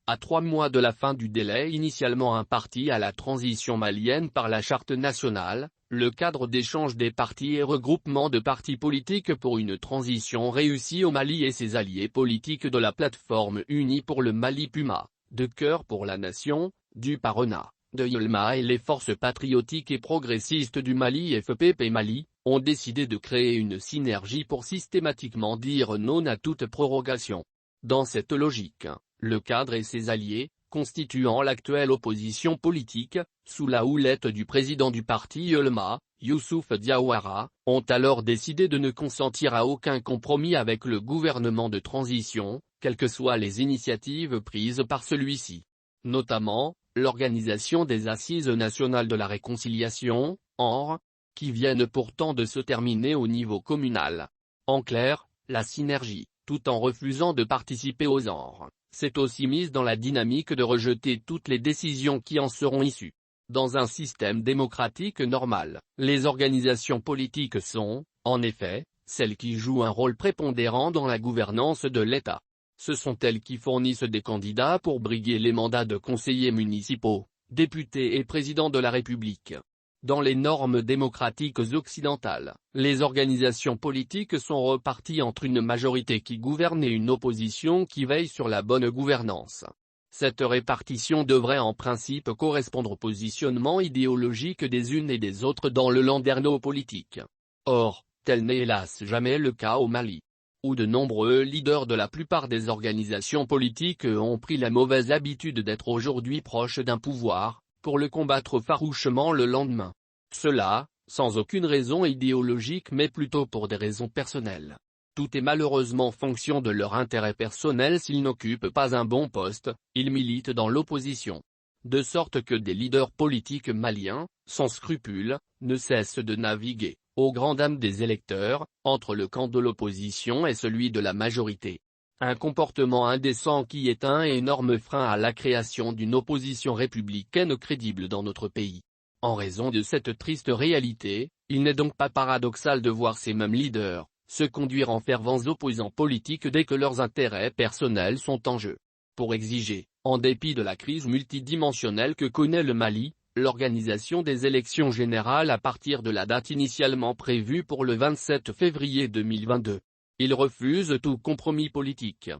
À 3 mois de la fin du délai initialement imparti à la transition malienne par la Charte nationale, le cadre d'échange des partis et regroupement de partis politiques pour une transition réussie au Mali et ses alliés politiques de la plateforme unie pour le Mali Puma, de Cœur pour la Nation, du Parena, de Yolma et les forces patriotiques et progressistes du Mali FPP Mali, ont décidé de créer une synergie pour systématiquement dire non à toute prorogation. Dans cette logique, le cadre et ses alliés, constituant l'actuelle opposition politique, sous la houlette du président du parti Yolma, Youssouf Diawara, ont alors décidé de ne consentir à aucun compromis avec le gouvernement de transition, quelles que soient les initiatives prises par celui-ci. Notamment, l'organisation des Assises nationales de la réconciliation, ANR, qui viennent pourtant de se terminer au niveau communal. En clair, la synergie, tout en refusant de participer aux ANR, s'est aussi mise dans la dynamique de rejeter toutes les décisions qui en seront issues. Dans un système démocratique normal, les organisations politiques sont, en effet, celles qui jouent un rôle prépondérant dans la gouvernance de l'État. Ce sont elles qui fournissent des candidats pour briguer les mandats de conseillers municipaux, députés et président de la République. Dans les normes démocratiques occidentales, les organisations politiques sont reparties entre une majorité qui gouverne et une opposition qui veille sur la bonne gouvernance. Cette répartition devrait en principe correspondre au positionnement idéologique des unes et des autres dans le landerneau politique. Or, tel n'est hélas jamais le cas au Mali, où de nombreux leaders de la plupart des organisations politiques ont pris la mauvaise habitude d'être aujourd'hui proches d'un pouvoir, pour le combattre farouchement le lendemain. Cela, sans aucune raison idéologique mais plutôt pour des raisons personnelles. Tout est malheureusement fonction de leur intérêt personnel. S'ils n'occupent pas un bon poste, ils militent dans l'opposition. De sorte que des leaders politiques maliens, sans scrupules, ne cessent de naviguer, aux grandes dames des électeurs, entre le camp de l'opposition et celui de la majorité. Un comportement indécent qui est un énorme frein à la création d'une opposition républicaine crédible dans notre pays. En raison de cette triste réalité, il n'est donc pas paradoxal de voir ces mêmes leaders se conduire en fervents opposants politiques dès que leurs intérêts personnels sont en jeu. Pour exiger, en dépit de la crise multidimensionnelle que connaît le Mali, l'organisation des élections générales à partir de la date initialement prévue pour le 27 février 2022. Ils refusent tout compromis politique.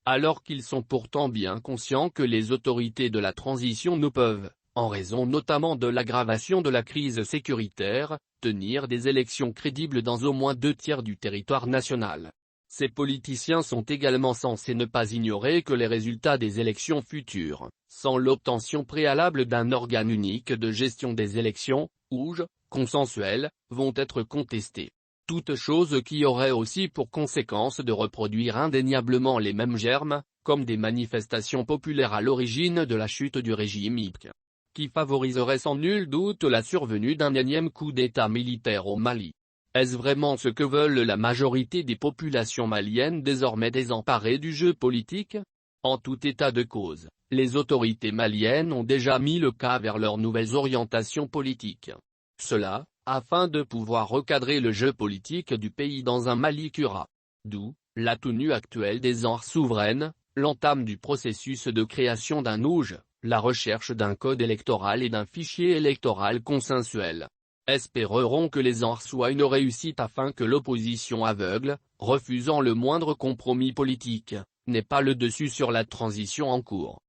Alors qu'ils sont pourtant bien conscients que les autorités de la transition ne peuvent, en raison notamment de l'aggravation de la crise sécuritaire, tenir des élections crédibles dans au moins 2/3 du territoire national. Ces politiciens sont également censés ne pas ignorer que les résultats des élections futures, sans l'obtention préalable d'un organe unique de gestion des élections, OUGE, consensuel, vont être contestés. Toute chose qui aurait aussi pour conséquence de reproduire indéniablement les mêmes germes, comme des manifestations populaires à l'origine de la chute du régime IPC, qui favoriserait sans nul doute la survenue d'un énième coup d'État militaire au Mali. Est-ce vraiment ce que veulent la majorité des populations maliennes désormais désemparées du jeu politique? En tout état de cause, les autorités maliennes ont déjà mis le cap vers leurs nouvelles orientations politiques. Cela, afin de pouvoir recadrer le jeu politique du pays dans un Mali cura. D'où, la tenue actuelle des ANR souveraines, l'entame du processus de création d'un OUGE, la recherche d'un code électoral et d'un fichier électoral consensuel. Espérons que les ANR soient une réussite afin que l'opposition aveugle, refusant le moindre compromis politique, n'ait pas le dessus sur la transition en cours.